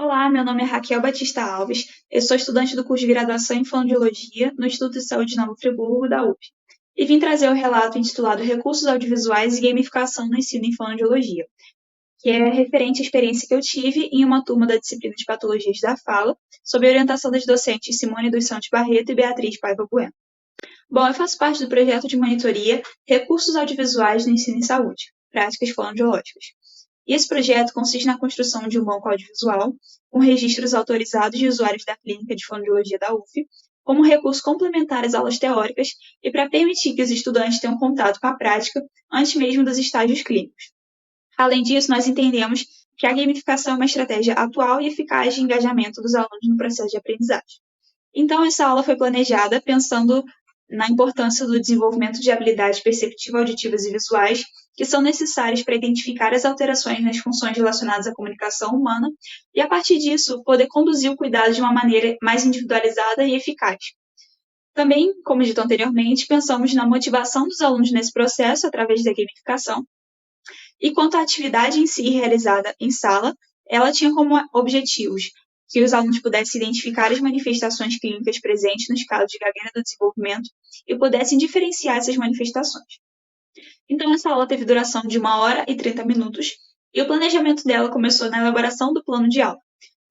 Olá, meu nome é Raquel Batista Alves, eu sou estudante do curso de graduação em Fonoaudiologia no Instituto de Saúde de Nova Friburgo, da UF, e vim trazer o relato intitulado Recursos Audiovisuais e Gamificação no Ensino em Fonoaudiologia, que é referente à experiência que eu tive em uma turma da disciplina de Patologias da Fala, sob a orientação das docentes Simone dos Santos Barreto e Beatriz Paiva Bueno. Bom, eu faço parte do projeto de monitoria Recursos Audiovisuais no Ensino em Saúde, Práticas Fonoaudiológicas. E esse projeto consiste na construção de um banco audiovisual com registros autorizados de usuários da Clínica de Fonoaudiologia da UF, como recurso complementar às aulas teóricas e para permitir que os estudantes tenham contato com a prática antes mesmo dos estágios clínicos. Além disso, nós entendemos que a gamificação é uma estratégia atual e eficaz de engajamento dos alunos no processo de aprendizagem. Então, essa aula foi planejada pensando na importância do desenvolvimento de habilidades perceptivas, auditivas e visuais que são necessárias para identificar as alterações nas funções relacionadas à comunicação humana e, a partir disso, poder conduzir o cuidado de uma maneira mais individualizada e eficaz. Também, como dito anteriormente, pensamos na motivação dos alunos nesse processo através da gamificação. E quanto à atividade em si realizada em sala, ela tinha como objetivos que os alunos pudessem identificar as manifestações clínicas presentes nos casos de gagueira do desenvolvimento e pudessem diferenciar essas manifestações. Então, essa aula teve duração de 1h30 e o planejamento dela começou na elaboração do plano de aula.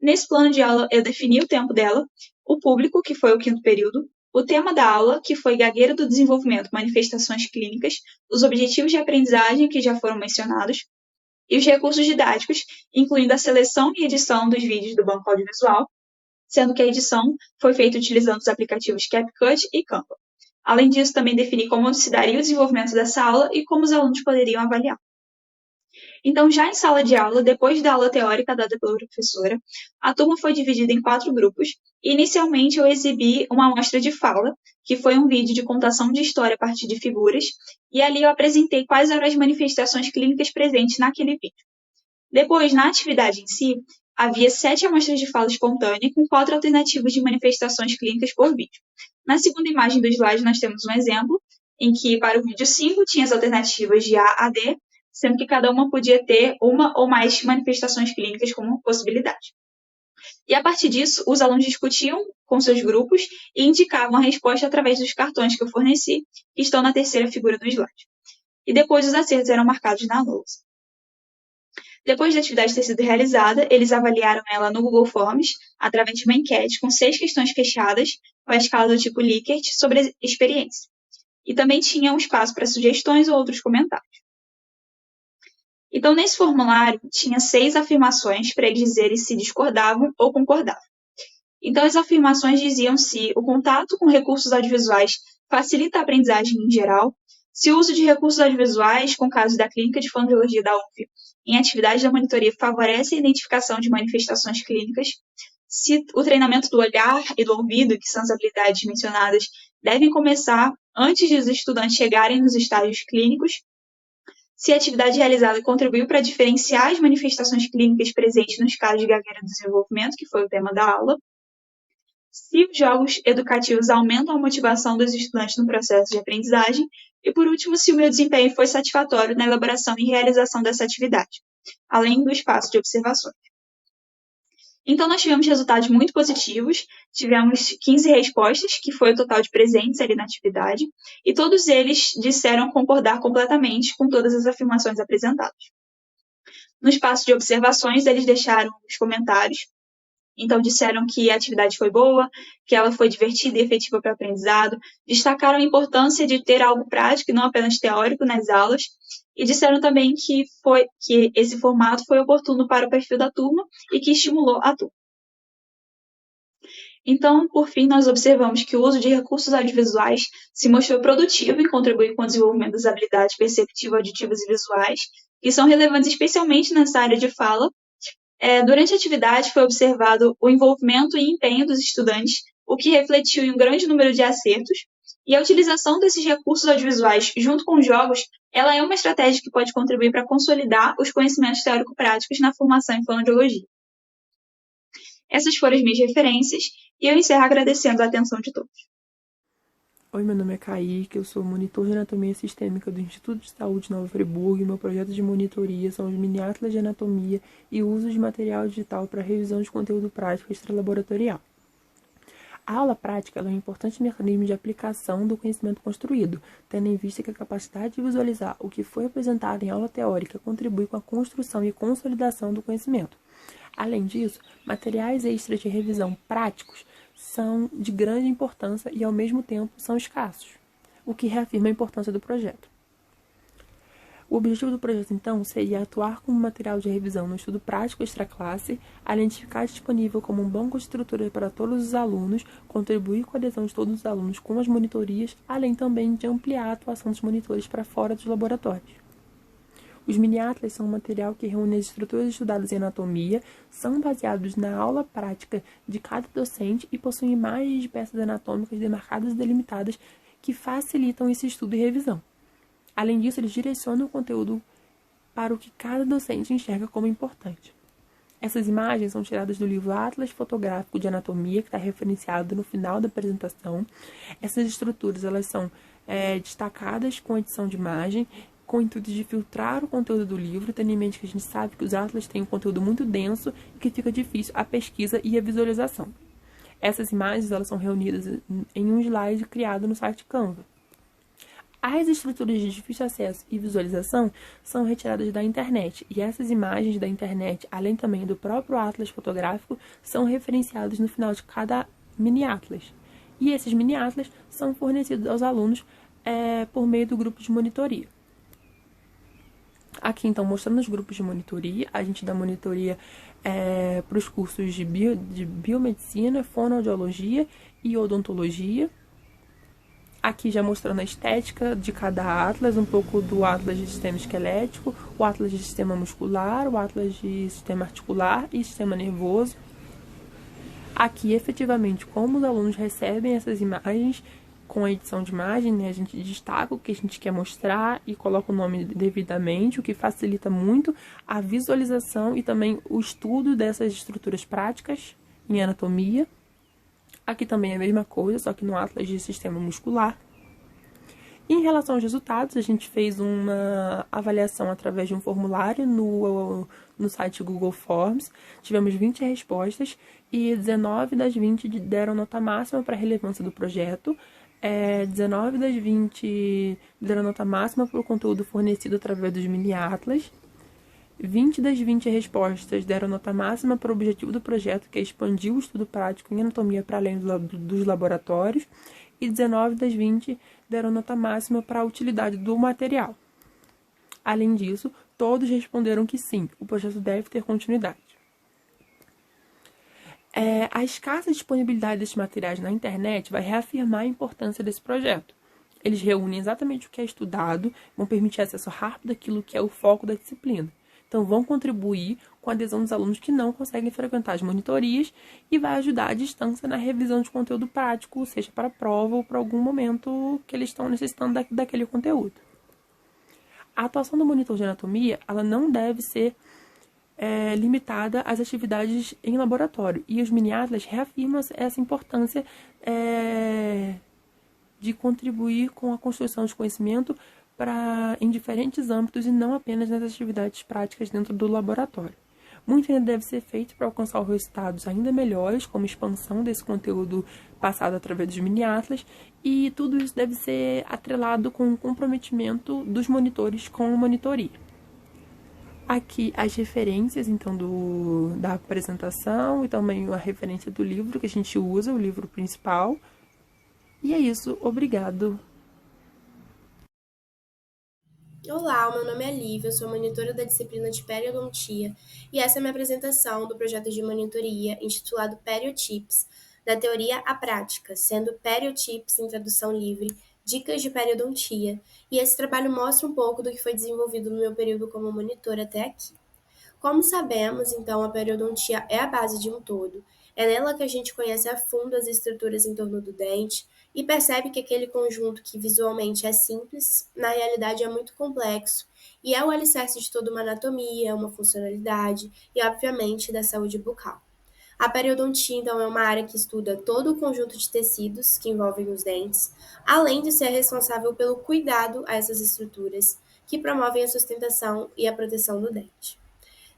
Nesse plano de aula, eu defini o tempo dela, o público, que foi o 5º período, o tema da aula, que foi gagueira do desenvolvimento, manifestações clínicas, os objetivos de aprendizagem, que já foram mencionados, e os recursos didáticos, incluindo a seleção e edição dos vídeos do banco audiovisual, sendo que a edição foi feita utilizando os aplicativos CapCut e Canva. Além disso, também defini como se daria o desenvolvimento dessa aula e como os alunos poderiam avaliar. Então, já em sala de aula, depois da aula teórica dada pela professora, a turma foi dividida em 4 grupos. E, inicialmente, eu exibi uma amostra de fala, que foi um vídeo de contação de história a partir de figuras, e ali eu apresentei quais eram as manifestações clínicas presentes naquele vídeo. Depois, na atividade em si, havia 7 amostras de fala espontânea com 4 alternativas de manifestações clínicas por vídeo. Na segunda imagem do slide, nós temos um exemplo, em que para o vídeo 5 tinha as alternativas de A a D, sendo que cada uma podia ter uma ou mais manifestações clínicas como possibilidade. E a partir disso, os alunos discutiam com seus grupos e indicavam a resposta através dos cartões que eu forneci, que estão na terceira figura do slide. E depois os acertos eram marcados na lousa. Depois da atividade ter sido realizada, eles avaliaram ela no Google Forms, através de uma enquete com 6 questões fechadas, com a escala do tipo Likert, sobre a experiência. E também tinha um espaço para sugestões ou outros comentários. Então, nesse formulário, tinha 6 afirmações para eles dizerem se discordavam ou concordavam. Então, as afirmações diziam se o contato com recursos audiovisuais facilita a aprendizagem em geral, se o uso de recursos audiovisuais, com casos da Clínica de Fonoaudiologia da UF, em atividades da monitoria favorece a identificação de manifestações clínicas, se o treinamento do olhar e do ouvido, que são as habilidades mencionadas, devem começar antes de os estudantes chegarem nos estágios clínicos, se a atividade realizada contribuiu para diferenciar as manifestações clínicas presentes nos casos de gagueira do desenvolvimento, que foi o tema da aula, se os jogos educativos aumentam a motivação dos estudantes no processo de aprendizagem e, por último, se o meu desempenho foi satisfatório na elaboração e realização dessa atividade, além do espaço de observações. Então, nós tivemos resultados muito positivos, tivemos 15 respostas, que foi o total de presentes ali na atividade, e todos eles disseram concordar completamente com todas as afirmações apresentadas. No espaço de observações, eles deixaram os comentários, então disseram que a atividade foi boa, que ela foi divertida e efetiva para o aprendizado, destacaram a importância de ter algo prático e não apenas teórico nas aulas, e disseram também que esse formato foi oportuno para o perfil da turma e que estimulou a turma. Então, por fim, nós observamos que o uso de recursos audiovisuais se mostrou produtivo e contribui com o desenvolvimento das habilidades perceptivas, auditivas e visuais, que são relevantes especialmente nessa área de fala. Durante a atividade foi observado o envolvimento e empenho dos estudantes, o que refletiu em um grande número de acertos, e a utilização desses recursos audiovisuais junto com os jogos, ela é uma estratégia que pode contribuir para consolidar os conhecimentos teórico-práticos na formação em fonoaudiologia. Essas foram as minhas referências, e eu encerro agradecendo a atenção de todos. Oi, meu nome é Kaique, eu sou monitor de anatomia sistêmica do Instituto de Saúde de Nova Friburgo e meu projeto de monitoria são os mini-atlas de anatomia e o uso de material digital para revisão de conteúdo prático extralaboratorial. A aula prática é um importante mecanismo de aplicação do conhecimento construído, tendo em vista que a capacidade de visualizar o que foi apresentado em aula teórica contribui com a construção e consolidação do conhecimento. Além disso, materiais extras de revisão práticos são de grande importância e, ao mesmo tempo, são escassos, o que reafirma a importância do projeto. O objetivo do projeto, então, seria atuar como material de revisão no estudo prático extraclasse, além de ficar disponível como um banco de estrutura para todos os alunos, contribuir com a adesão de todos os alunos com as monitorias, além também de ampliar a atuação dos monitores para fora dos laboratórios. Os mini-atlas são um material que reúne as estruturas estudadas em anatomia, são baseados na aula prática de cada docente e possuem imagens de peças anatômicas demarcadas e delimitadas que facilitam esse estudo e revisão. Além disso, eles direcionam o conteúdo para o que cada docente enxerga como importante. Essas imagens são tiradas do livro Atlas Fotográfico de Anatomia, que está referenciado no final da apresentação. Essas estruturas elas são destacadas com edição de imagem, com o intuito de filtrar o conteúdo do livro, tendo em mente que a gente sabe que os atlas têm um conteúdo muito denso e que fica difícil a pesquisa e a visualização. Essas imagens elas são reunidas em um slide criado no site Canva. As estruturas de difícil acesso e visualização são retiradas da internet, e essas imagens da internet, além também do próprio atlas fotográfico, são referenciados no final de cada mini-atlas. E esses mini-atlas são fornecidos aos alunos por meio do grupo de monitoria. Aqui, então, mostrando os grupos de monitoria, a gente dá monitoria para os cursos de biomedicina, fonoaudiologia e odontologia. Aqui já mostrando a estética de cada atlas, um pouco do atlas de sistema esquelético, o atlas de sistema muscular, o atlas de sistema articular e sistema nervoso. Aqui, efetivamente, como os alunos recebem essas imagens com a edição de imagem, né, a gente destaca o que a gente quer mostrar e coloca o nome devidamente, o que facilita muito a visualização e também o estudo dessas estruturas práticas em anatomia. Aqui também é a mesma coisa, só que no atlas de sistema muscular. Em relação aos resultados, a gente fez uma avaliação através de um formulário no site Google Forms. Tivemos 20 respostas e 19 das 20 deram nota máxima para a relevância do projeto. 19 das 20 deram nota máxima para o conteúdo fornecido através dos mini-atlas. 20 das 20 respostas deram nota máxima para o objetivo do projeto, que é expandir o estudo prático em anatomia para além dos laboratórios, e 19 das 20 deram nota máxima para a utilidade do material. Além disso, todos responderam que sim, o projeto deve ter continuidade. A escassa disponibilidade desses materiais na internet vai reafirmar a importância desse projeto. Eles reúnem exatamente o que é estudado, vão permitir acesso rápido àquilo que é o foco da disciplina. Então, vão contribuir com a adesão dos alunos que não conseguem frequentar as monitorias e vai ajudar à distância na revisão de conteúdo prático, seja para a prova ou para algum momento que eles estão necessitando daquele conteúdo. A atuação do monitor de anatomia ela não deve ser limitada às atividades em laboratório. E os mini-atlas reafirmam essa importância de contribuir com a construção de conhecimento em diferentes âmbitos e não apenas nas atividades práticas dentro do laboratório. Muito ainda deve ser feito para alcançar resultados ainda melhores, como expansão desse conteúdo passado através dos mini-atlas, e tudo isso deve ser atrelado com o comprometimento dos monitores com a monitoria. Aqui as referências, então, da apresentação e também a referência do livro que a gente usa, o livro principal. E é isso, obrigado. Olá, meu nome é Lívia, eu sou monitora da disciplina de periodontia e essa é a minha apresentação do projeto de monitoria intitulado Periotips, da teoria à prática, sendo Periotips, em tradução livre, dicas de periodontia, e esse trabalho mostra um pouco do que foi desenvolvido no meu período como monitora até aqui. Como sabemos, então, a periodontia é a base de um todo. É nela que a gente conhece a fundo as estruturas em torno do dente e percebe que aquele conjunto que visualmente é simples, na realidade é muito complexo e é o alicerce de toda uma anatomia, uma funcionalidade e, obviamente, da saúde bucal. A periodontia, então, é uma área que estuda todo o conjunto de tecidos que envolvem os dentes, além de ser responsável pelo cuidado a essas estruturas, que promovem a sustentação e a proteção do dente.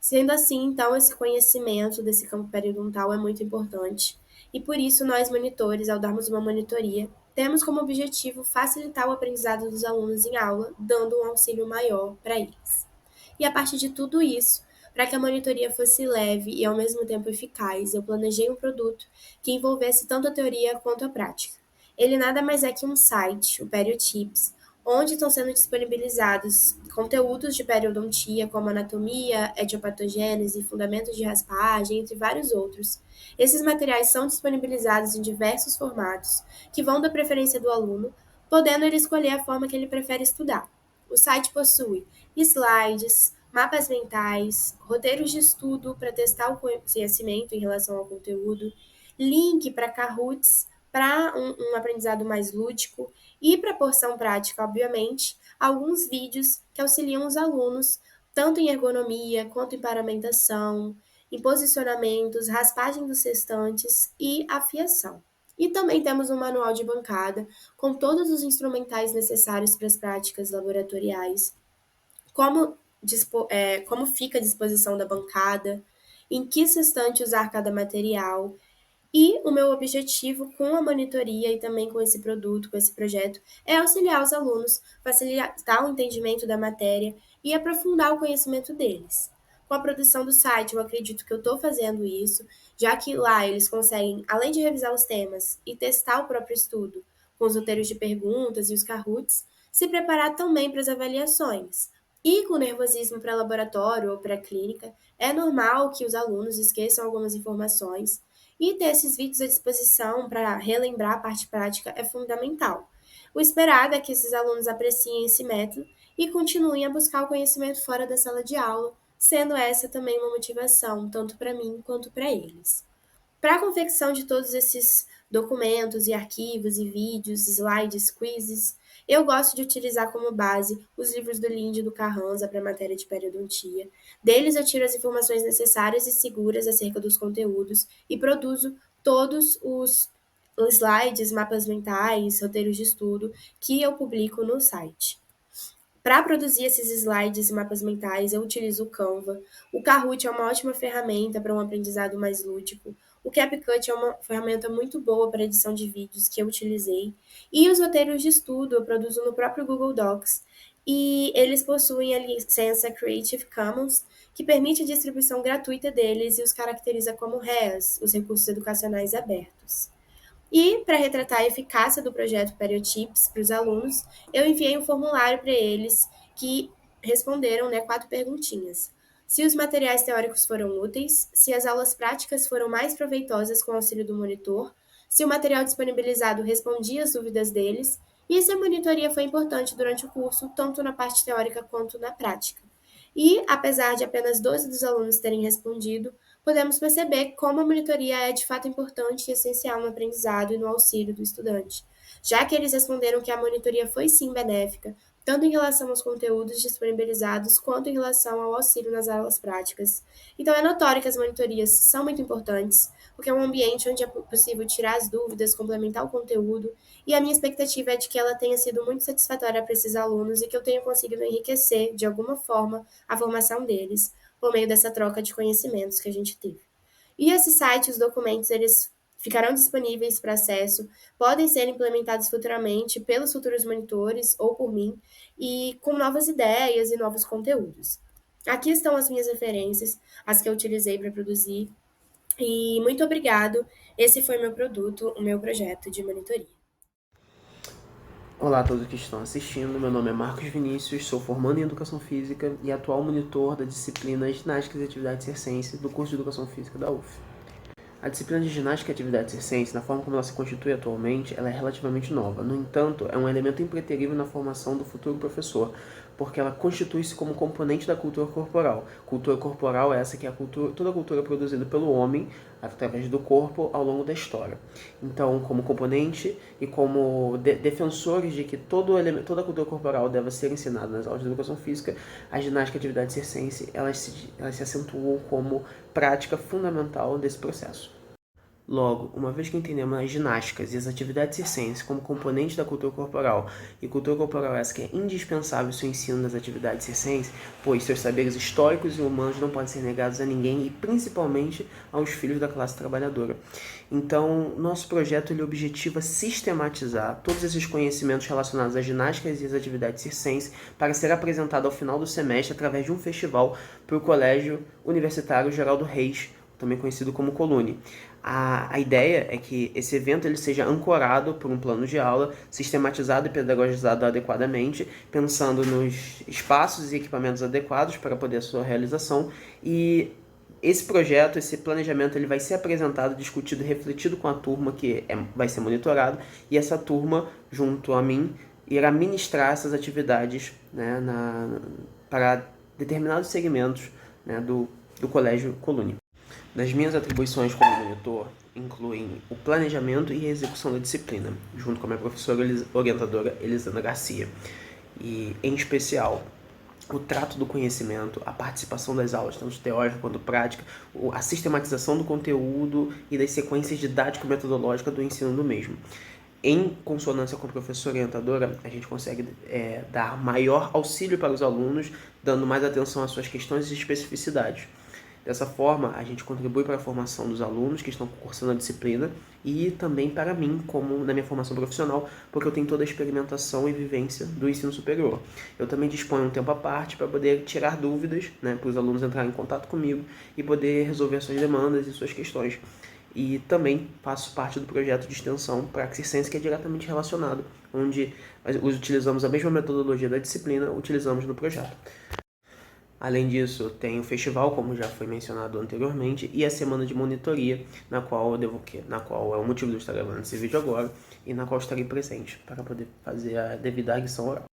Sendo assim, então, esse conhecimento desse campo periodontal é muito importante, e por isso nós, monitores, ao darmos uma monitoria, temos como objetivo facilitar o aprendizado dos alunos em aula, dando um auxílio maior para eles. E a partir de tudo isso, para que a monitoria fosse leve e ao mesmo tempo eficaz, eu planejei um produto que envolvesse tanto a teoria quanto a prática. Ele nada mais é que um site, o PerioTips, onde estão sendo disponibilizados conteúdos de periodontia, como anatomia, etiopatogênese, fundamentos de raspagem, entre vários outros. Esses materiais são disponibilizados em diversos formatos, que vão da preferência do aluno, podendo ele escolher a forma que ele prefere estudar. O site possui slides, mapas mentais, roteiros de estudo para testar o conhecimento em relação ao conteúdo, link para Kahoots para um aprendizado mais lúdico e para a porção prática, obviamente, alguns vídeos que auxiliam os alunos tanto em ergonomia quanto em paramentação, em posicionamentos, raspagem dos restantes e afiação. E também temos um manual de bancada com todos os instrumentais necessários para as práticas laboratoriais, como fica a disposição da bancada, em que sextante usar cada material. E o meu objetivo com a monitoria e também com esse produto, com esse projeto, é auxiliar os alunos, facilitar o entendimento da matéria e aprofundar o conhecimento deles. Com a produção do site, eu acredito que eu estou fazendo isso, já que lá eles conseguem, além de revisar os temas e testar o próprio estudo, com os roteiros de perguntas e os Kahoots, se preparar também para as avaliações. E com o nervosismo para laboratório ou para clínica, é normal que os alunos esqueçam algumas informações, e ter esses vídeos à disposição para relembrar a parte prática é fundamental. O esperado é que esses alunos apreciem esse método e continuem a buscar o conhecimento fora da sala de aula, sendo essa também uma motivação, tanto para mim quanto para eles. Para a confecção de todos esses documentos e arquivos e vídeos, slides, quizzes, eu gosto de utilizar como base os livros do Linde e do Carranza para a matéria de periodontia. Deles eu tiro as informações necessárias e seguras acerca dos conteúdos e produzo todos os slides, mapas mentais, roteiros de estudo que eu publico no site. Para produzir esses slides e mapas mentais, eu utilizo o Canva. O Kahoot é uma ótima ferramenta para um aprendizado mais lúdico. O CapCut é uma ferramenta muito boa para edição de vídeos que eu utilizei. E os roteiros de estudo eu produzo no próprio Google Docs. E eles possuem a licença Creative Commons, que permite a distribuição gratuita deles e os caracteriza como REAs, os recursos educacionais abertos. E, para retratar a eficácia do projeto Periotips para os alunos, eu enviei um formulário para eles que responderam 4 perguntinhas. Se os materiais teóricos foram úteis, se as aulas práticas foram mais proveitosas com o auxílio do monitor, se o material disponibilizado respondia às dúvidas deles e se a monitoria foi importante durante o curso, tanto na parte teórica quanto na prática. E, apesar de apenas 12 dos alunos terem respondido, podemos perceber como a monitoria é de fato importante e essencial no aprendizado e no auxílio do estudante, já que eles responderam que a monitoria foi sim benéfica, tanto em relação aos conteúdos disponibilizados quanto em relação ao auxílio nas aulas práticas. Então é notório que as monitorias são muito importantes, porque é um ambiente onde é possível tirar as dúvidas, complementar o conteúdo, e a minha expectativa é de que ela tenha sido muito satisfatória para esses alunos e que eu tenha conseguido enriquecer, de alguma forma, a formação deles, por meio dessa troca de conhecimentos que a gente teve. E esse site, os documentos, eles ficarão disponíveis para acesso, podem ser implementados futuramente pelos futuros monitores ou por mim, e com novas ideias e novos conteúdos. Aqui estão as minhas referências, as que eu utilizei para produzir, e muito obrigado. Esse foi meu produto, o meu projeto de monitoria. Olá a todos que estão assistindo, meu nome é Marcos Vinícius, sou formando em Educação Física e atual monitor da disciplina Ginástica e Atividade Circense do curso de Educação Física da UF. A disciplina de Ginástica e Atividade Circense, na forma como ela se constitui atualmente, ela é relativamente nova. No entanto, é um elemento impreterível na formação do futuro professor, porque ela constitui-se como componente da cultura corporal. Cultura corporal é essa que é toda a cultura produzida pelo homem através do corpo ao longo da história. Então, como componente e como defensores de que toda a cultura corporal deve ser ensinada nas aulas de educação física, a ginástica e a atividade circense elas se acentuam como prática fundamental desse processo. Logo, uma vez que entendemos as ginásticas e as atividades circenses como componentes da cultura corporal, e cultura corporal essa que é indispensável ao seu ensino das atividades circenses, pois seus saberes históricos e humanos não podem ser negados a ninguém e principalmente aos filhos da classe trabalhadora. Então, nosso projeto ele objetiva sistematizar todos esses conhecimentos relacionados às ginásticas e às atividades circenses para ser apresentado ao final do semestre através de um festival para o Colégio Universitário Geraldo Reis, também conhecido como Colune. A ideia é que esse evento ele seja ancorado por um plano de aula, sistematizado e pedagogizado adequadamente, pensando nos espaços e equipamentos adequados para poder a sua realização. E esse projeto, esse planejamento, ele vai ser apresentado, discutido e refletido com a turma que vai ser monitorado, e essa turma, junto a mim, irá ministrar essas atividades, né, para determinados segmentos, né, do Colégio Colune. Das minhas atribuições como monitor incluem o planejamento e a execução da disciplina, junto com a minha professora orientadora Elisana Garcia. E, em especial, o trato do conhecimento, a participação das aulas, tanto teórica quanto prática, a sistematização do conteúdo e das sequências didático-metodológicas do ensino do mesmo. Em consonância com a professora orientadora, a gente consegue dar maior auxílio para os alunos, dando mais atenção às suas questões e especificidades. Dessa forma, a gente contribui para a formação dos alunos que estão cursando a disciplina e também para mim, como na minha formação profissional, porque eu tenho toda a experimentação e vivência do ensino superior. Eu também disponho um tempo à parte para poder tirar dúvidas, né, para os alunos entrarem em contato comigo e poder resolver suas demandas e suas questões. E também faço parte do projeto de extensão Praxis Sense, que é diretamente relacionado, onde utilizamos a mesma metodologia da disciplina, utilizamos no projeto. Além disso, tem o festival, como já foi mencionado anteriormente, e a semana de monitoria, na qual é o motivo de eu estar gravando esse vídeo agora, e na qual estarei presente para poder fazer a devida arguição oral.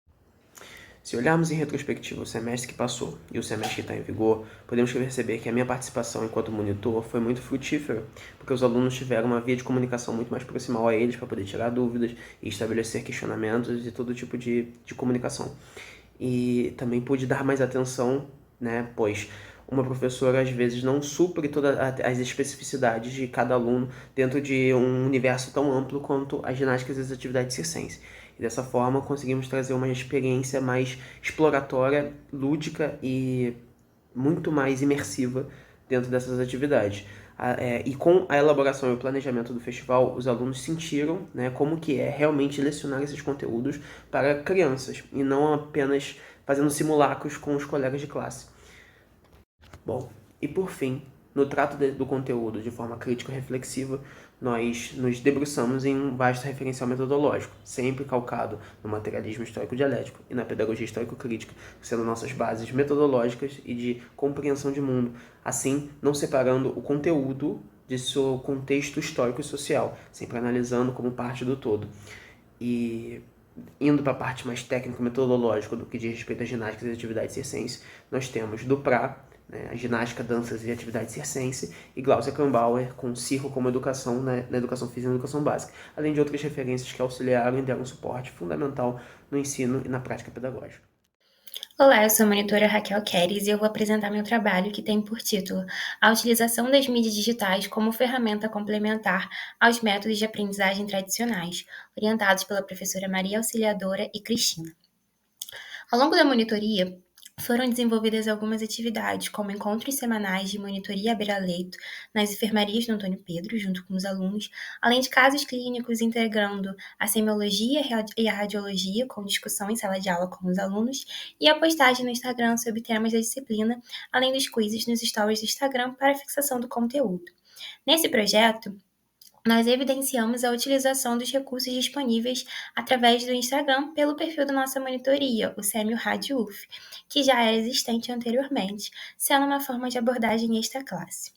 Se olharmos em retrospectiva o semestre que passou e o semestre que está em vigor, podemos perceber que a minha participação enquanto monitor foi muito frutífera, porque os alunos tiveram uma via de comunicação muito mais proximal a eles para poder tirar dúvidas e estabelecer questionamentos e todo tipo de comunicação. E também pude dar mais atenção, né, pois uma professora às vezes não supre todas as especificidades de cada aluno dentro de um universo tão amplo quanto as ginásticas e as atividades circenses. E dessa forma conseguimos trazer uma experiência mais exploratória, lúdica e muito mais imersiva dentro dessas atividades. E com a elaboração e o planejamento do festival, os alunos sentiram, né, como que é realmente lecionar esses conteúdos para crianças e não apenas fazendo simulacros com os colegas de classe. Bom, e por fim, no trato do conteúdo de forma crítica e reflexiva, nós nos debruçamos em um vasto referencial metodológico, sempre calcado no materialismo histórico-dialético e na pedagogia histórico-crítica, sendo nossas bases metodológicas e de compreensão de mundo, assim não separando o conteúdo de seu contexto histórico e social, sempre analisando como parte do todo. E indo para a parte mais técnico-metodológica do que diz respeito às ginásticas e atividades circenses, nós temos do PRA, né, a ginástica, danças e atividade circense, e Glaucia Krumbauer com circo como educação na educação física e na educação básica, além de outras referências que auxiliaram e deram suporte fundamental no ensino e na prática pedagógica. Olá, eu sou a monitora Raquel Keres e eu vou apresentar meu trabalho que tem por título A utilização das mídias digitais como ferramenta complementar aos métodos de aprendizagem tradicionais, orientados pela professora Maria Auxiliadora e Cristina. Ao longo da monitoria, foram desenvolvidas algumas atividades, como encontros semanais de monitoria à beira-leito nas enfermarias do Antônio Pedro, junto com os alunos, além de casos clínicos integrando a semiologia e a radiologia, com discussão em sala de aula com os alunos, e a postagem no Instagram sobre temas da disciplina, além dos quizzes nos stories do Instagram para fixação do conteúdo. Nesse projeto, nós evidenciamos a utilização dos recursos disponíveis através do Instagram pelo perfil da nossa monitoria, o Sêmio Rádio UF, que já era existente anteriormente, sendo uma forma de abordagem extra-classe.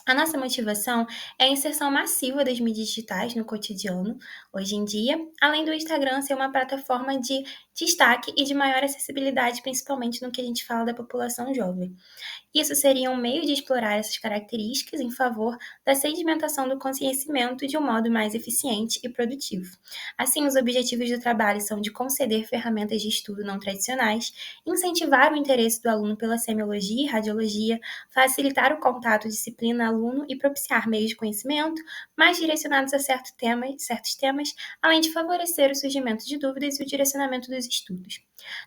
A nossa motivação é a inserção massiva das mídias digitais no cotidiano, hoje em dia, além do Instagram ser uma plataforma de destaque e de maior acessibilidade, principalmente no que a gente fala da população jovem. Isso seria um meio de explorar essas características em favor da sedimentação do conhecimento de um modo mais eficiente e produtivo. Assim, os objetivos do trabalho são de conceder ferramentas de estudo não tradicionais, incentivar o interesse do aluno pela semiologia e radiologia, facilitar o contato disciplina-aluno e propiciar meios de conhecimento mais direcionados a certos temas, além de favorecer o surgimento de dúvidas e o direcionamento dos estudos.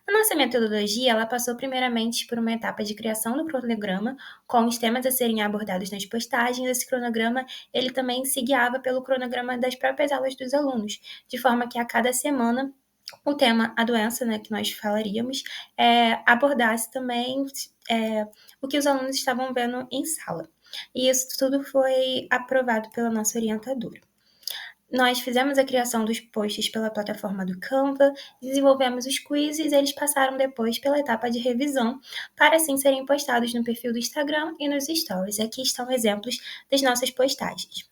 A nossa metodologia, ela passou primeiramente por uma etapa de criação do cronograma, com os temas a serem abordados nas postagens. Esse cronograma, ele também se guiava pelo cronograma das próprias aulas dos alunos, de forma que a cada semana o tema, a doença, né, que nós falaríamos, abordasse também o que os alunos estavam vendo em sala. E isso tudo foi aprovado pela nossa orientadora. Nós fizemos a criação dos posts pela plataforma do Canva, desenvolvemos os quizzes e eles passaram depois pela etapa de revisão, para assim serem postados no perfil do Instagram e nos stories. Aqui estão exemplos das nossas postagens.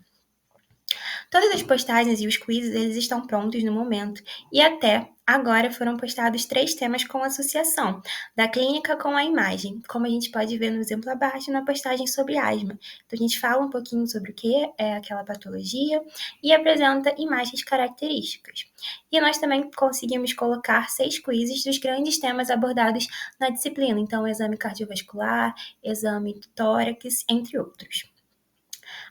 Todas as postagens e os quizzes, eles estão prontos no momento, e até agora foram postados 3 temas com associação, da clínica com a imagem, como a gente pode ver no exemplo abaixo, na postagem sobre asma. Então, a gente fala um pouquinho sobre o que é aquela patologia e apresenta imagens características. E nós também conseguimos colocar 6 quizzes dos grandes temas abordados na disciplina, então, exame cardiovascular, exame tórax, entre outros.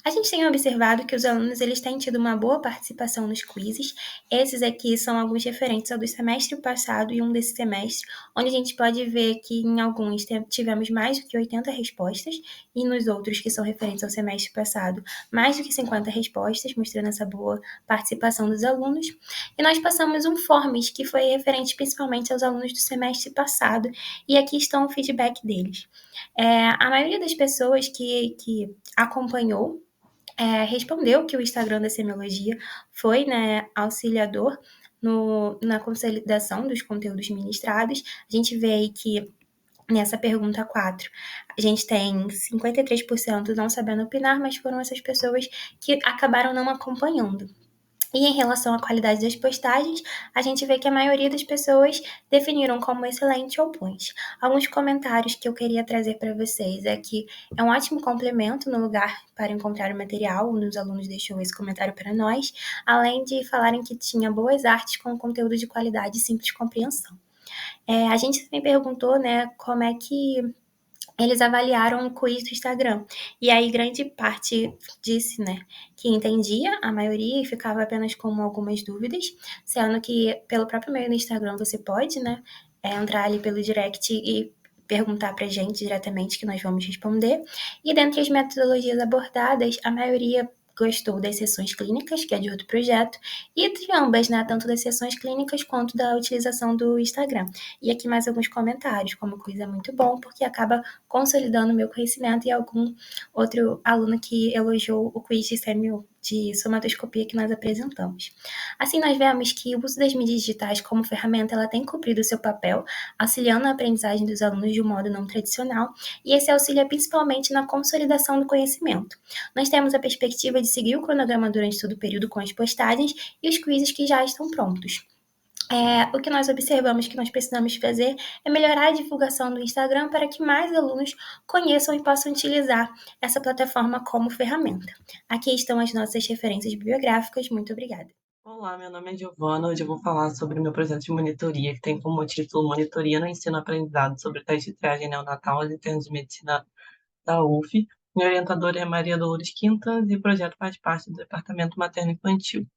A gente tem observado que os alunos eles têm tido uma boa participação nos quizzes. Esses aqui são alguns referentes ao do semestre passado e um desse semestre, onde a gente pode ver que em alguns tivemos mais do que 80 respostas e nos outros que são referentes ao semestre passado, mais do que 50 respostas, mostrando essa boa participação dos alunos. E nós passamos um Forms, que foi referente principalmente aos alunos do semestre passado, e aqui estão o feedback deles. A maioria das pessoas que acompanhou respondeu que o Instagram da Semiologia foi, né, auxiliador na consolidação dos conteúdos ministrados. A gente vê aí que nessa pergunta 4, a gente tem 53% não sabendo opinar, mas foram essas pessoas que acabaram não acompanhando. E em relação à qualidade das postagens, a gente vê que a maioria das pessoas definiram como excelente ou bons. Alguns comentários que eu queria trazer para vocês é que é um ótimo complemento no lugar para encontrar o material, um dos alunos deixou esse comentário para nós, além de falarem que tinha boas artes com conteúdo de qualidade e simples compreensão. A gente também perguntou, né, como é que eles avaliaram o quiz do Instagram. E aí, grande parte disse, né, que entendia a maioria e ficava apenas com algumas dúvidas, sendo que pelo próprio meio do Instagram você pode, né, entrar ali pelo direct e perguntar pra gente diretamente que nós vamos responder. E dentre as metodologias abordadas, a maioria gostou das sessões clínicas, que é de outro projeto, e de ambas, né, tanto das sessões clínicas quanto da utilização do Instagram. E aqui mais alguns comentários, como o quiz é muito bom, porque acaba consolidando o meu conhecimento, e algum outro aluno que elogiou o quiz de somatoscopia que nós apresentamos. Assim, nós vemos que o uso das mídias digitais como ferramenta, ela tem cumprido o seu papel, auxiliando a aprendizagem dos alunos de um modo não tradicional, e esse auxilia principalmente na consolidação do conhecimento. Nós temos a perspectiva de seguir o cronograma durante todo o período com as postagens e os quizzes que já estão prontos. O que nós observamos que nós precisamos fazer é melhorar a divulgação do Instagram para que mais alunos conheçam e possam utilizar essa plataforma como ferramenta. Aqui estão as nossas referências bibliográficas. Muito obrigada. Olá, meu nome é Giovana. Hoje eu vou falar sobre o meu projeto de monitoria, que tem como título Monitoria no Ensino-Aprendizado sobre teste de triagem neonatal e internos de medicina da UF. Minha orientadora é Maria Dolores Quintas e o projeto faz parte do Departamento Materno-Infantil.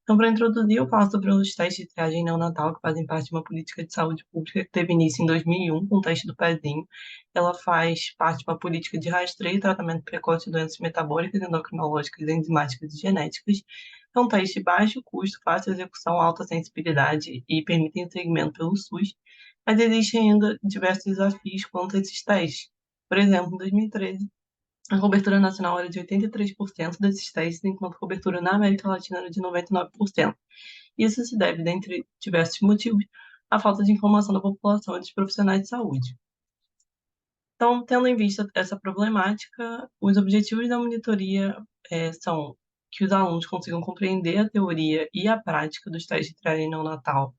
Então, para introduzir, eu falo sobre os testes de triagem neonatal, que fazem parte de uma política de saúde pública que teve início em 2001, com o teste do pezinho. Ela faz parte de uma política de rastreio e tratamento precoce de doenças metabólicas, endocrinológicas, enzimáticas e genéticas. É um teste de baixo custo, fácil execução, alta sensibilidade e permite segmento pelo SUS, mas existem ainda diversos desafios quanto a esses testes. Por exemplo, em 2013, a cobertura nacional era de 83% desses testes, enquanto a cobertura na América Latina era de 99%. Isso se deve, dentre diversos motivos, à falta de informação da população e dos profissionais de saúde. Então, tendo em vista essa problemática, os objetivos da monitoria são que os alunos consigam compreender a teoria e a prática dos testes de triagem neonatal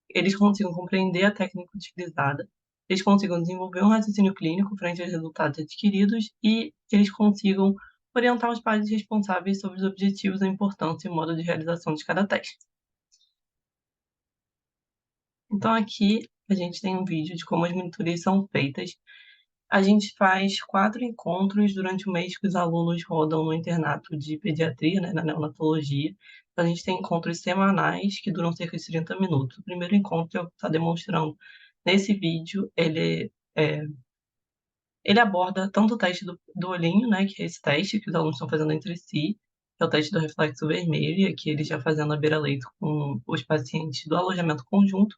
eles consigam compreender a técnica utilizada, eles consigam desenvolver um raciocínio clínico frente aos resultados adquiridos e eles consigam orientar os pais responsáveis sobre os objetivos, a importância e o modo de realização de cada teste. Então, aqui a gente tem um vídeo de como as monitorias são feitas. A gente faz 4 encontros durante o mês que os alunos rodam no internato de pediatria, né, na neonatologia. Então, a gente tem encontros semanais que duram cerca de 30 minutos. O primeiro encontro eu está demonstrando nesse vídeo, ele aborda tanto o teste do olhinho, né, que é esse teste que os alunos estão fazendo entre si, que é o teste do reflexo vermelho, e aqui ele já fazendo a beira-leito com os pacientes do alojamento conjunto,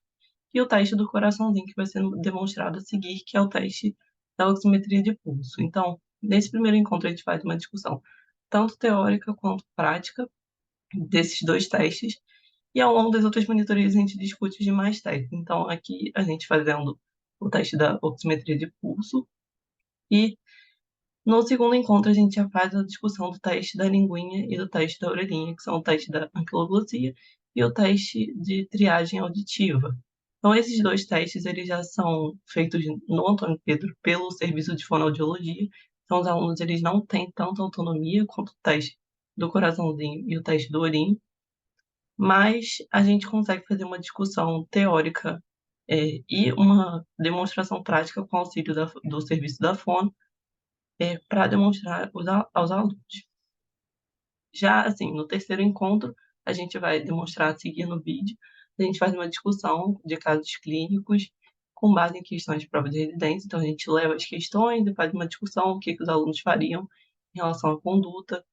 e o teste do coraçãozinho, que vai ser demonstrado a seguir, que é o teste da oximetria de pulso. Então, nesse primeiro encontro, a gente faz uma discussão tanto teórica quanto prática desses 2 testes, e ao longo das outras monitorias a gente discute os demais testes. Então, aqui a gente fazendo o teste da oximetria de pulso, e no segundo encontro a gente já faz a discussão do teste da linguinha e do teste da orelhinha, que são o teste da anquiloglossia e o teste de triagem auditiva. Então, esses 2 testes, eles já são feitos no Antônio Pedro pelo serviço de fonoaudiologia. Então, os alunos, eles não têm tanta autonomia quanto o teste do coraçãozinho e o teste do olhinho, mas a gente consegue fazer uma discussão teórica, e uma demonstração prática com auxílio do serviço da fono, para demonstrar aos alunos. Já, assim, no terceiro encontro, a gente vai demonstrar a seguir no vídeo. A gente faz uma discussão de casos clínicos com base em questões de prova de residência. Então, a gente leva as questões e faz uma discussão, o que os alunos fariam em relação à conduta.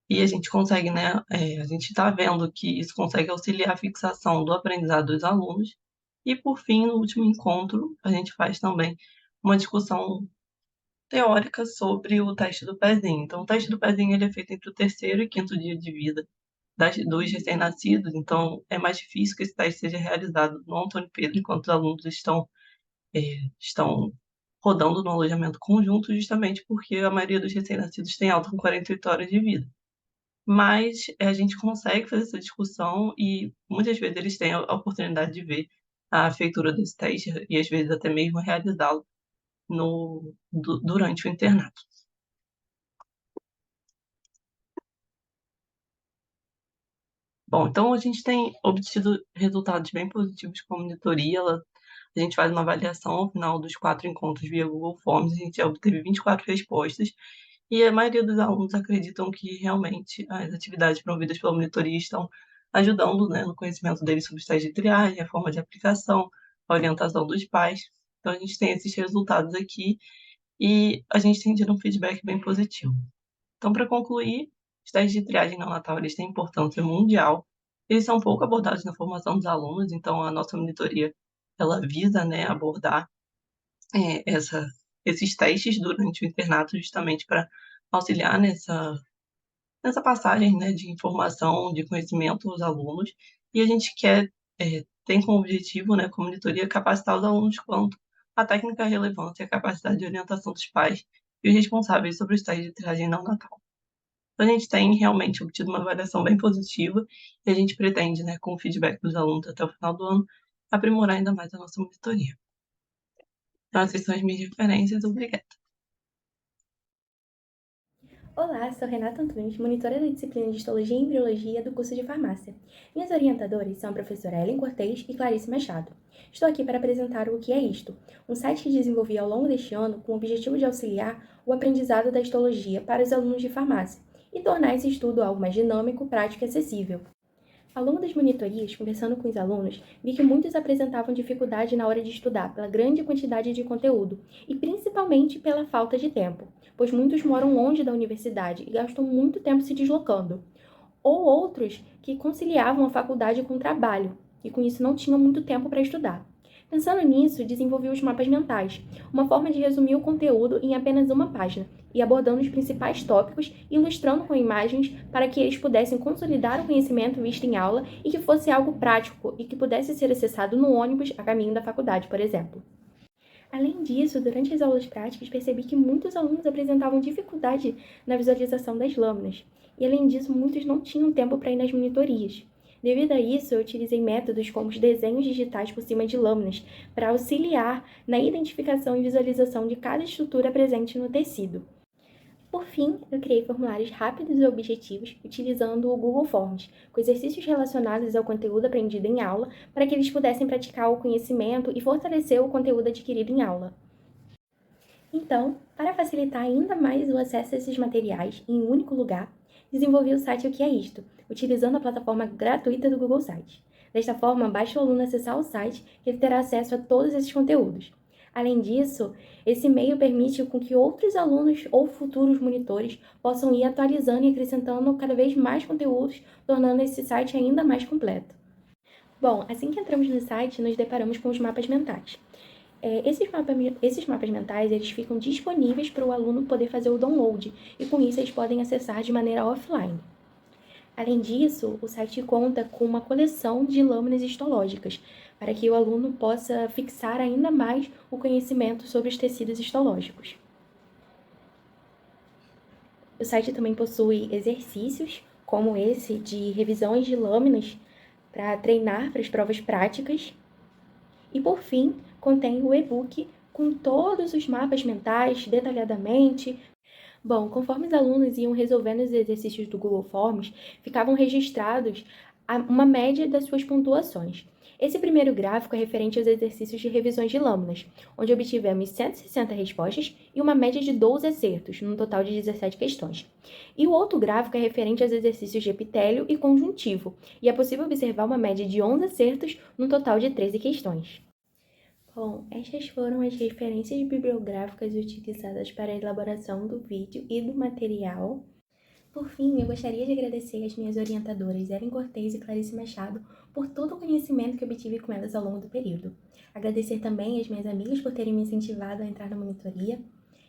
E a gente consegue, né, a gente está vendo que isso consegue auxiliar a fixação do aprendizado dos alunos. E, por fim, no último encontro, a gente faz também uma discussão teórica sobre o teste do pezinho. Então, o teste do pezinho ele é feito entre o terceiro e quinto dia de vida dos recém-nascidos, então é mais difícil que esse teste seja realizado no Antônio Pedro, enquanto os alunos estão rodando no alojamento conjunto, justamente porque a maioria dos recém-nascidos tem alta com 48 horas de vida. Mas a gente consegue fazer essa discussão e muitas vezes eles têm a oportunidade de ver a feitura desse teste e às vezes até mesmo realizá-lo durante o internato. Bom, então a gente tem obtido resultados bem positivos com a monitoria. A gente faz uma avaliação ao final dos 4 encontros via Google Forms, a gente já obteve 24 respostas, e a maioria dos alunos acreditam que realmente as atividades promovidas pela monitoria estão ajudando, né, no conhecimento deles sobre os testes de triagem, a forma de aplicação, a orientação dos pais. Então a gente tem esses resultados aqui e a gente tem tido um feedback bem positivo. Então, para concluir, os testes de triagem neonatal eles têm importância mundial. Eles são pouco abordados na formação dos alunos, então a nossa monitoria ela visa, né, abordar esses testes durante o internato justamente para auxiliar nessa passagem, né, de informação, de conhecimento aos alunos. E a gente tem como objetivo, né, como monitoria, capacitar os alunos quanto à técnica relevante e a capacidade de orientação dos pais e os responsáveis sobre os testes de triagem neonatal. Então, a gente tem realmente obtido uma avaliação bem positiva e a gente pretende, né, com o feedback dos alunos até o final do ano, aprimorar ainda mais a nossa monitoria. Então, essas são as minhas referências. Obrigada. Olá, sou Renata Antunes, monitora da disciplina de Histologia e Embriologia do curso de Farmácia. Minhas orientadoras são a professora Ellen Cortez e Clarice Machado. Estou aqui para apresentar o Que é Isto, um site que desenvolvi ao longo deste ano com o objetivo de auxiliar o aprendizado da histologia para os alunos de farmácia e tornar esse estudo algo mais dinâmico, prático e acessível. Ao longo das monitorias, conversando com os alunos, vi que muitos apresentavam dificuldade na hora de estudar pela grande quantidade de conteúdo e principalmente pela falta de tempo, pois muitos moram longe da universidade e gastam muito tempo se deslocando. Ou outros que conciliavam a faculdade com o trabalho e com isso não tinham muito tempo para estudar. Pensando nisso, desenvolvi os mapas mentais, uma forma de resumir o conteúdo em apenas uma página e abordando os principais tópicos, ilustrando com imagens para que eles pudessem consolidar o conhecimento visto em aula e que fosse algo prático e que pudesse ser acessado no ônibus a caminho da faculdade, por exemplo. Além disso, durante as aulas práticas, percebi que muitos alunos apresentavam dificuldade na visualização das lâminas, e além disso, muitos não tinham tempo para ir nas monitorias. Devido a isso, eu utilizei métodos como os desenhos digitais por cima de lâminas para auxiliar na identificação e visualização de cada estrutura presente no tecido. Por fim, eu criei formulários rápidos e objetivos utilizando o Google Forms, com exercícios relacionados ao conteúdo aprendido em aula, para que eles pudessem praticar o conhecimento e fortalecer o conteúdo adquirido em aula. Então, para facilitar ainda mais o acesso a esses materiais em um único lugar, desenvolvi o site O Que É Isto, utilizando a plataforma gratuita do Google Sites. Desta forma, basta o aluno acessar o site que ele terá acesso a todos esses conteúdos. Além disso, esse meio permite com que outros alunos ou futuros monitores possam ir atualizando e acrescentando cada vez mais conteúdos, tornando esse site ainda mais completo. Bom, assim que entramos no site, nos deparamos com os mapas mentais. Esses mapas mentais eles ficam disponíveis para o aluno poder fazer o download, e com isso eles podem acessar de maneira offline. Além disso, o site conta com uma coleção de lâminas histológicas, para que o aluno possa fixar ainda mais o conhecimento sobre os tecidos histológicos. O site também possui exercícios, como esse de revisões de lâminas, para treinar para as provas práticas. E, por fim, contém o e-book com todos os mapas mentais detalhadamente. Bom, conforme os alunos iam resolvendo os exercícios do Google Forms, ficavam registrados uma média das suas pontuações. Esse primeiro gráfico é referente aos exercícios de revisões de lâminas, onde obtivemos 160 respostas e uma média de 12 acertos, num total de 17 questões. E o outro gráfico é referente aos exercícios de epitélio e conjuntivo, e é possível observar uma média de 11 acertos, num total de 13 questões. Bom, estas foram as referências bibliográficas utilizadas para a elaboração do vídeo e do material. Por fim, eu gostaria de agradecer às minhas orientadoras Ellen Cortez e Clarice Machado por todo o conhecimento que obtive com elas ao longo do período. Agradecer também às minhas amigas por terem me incentivado a entrar na monitoria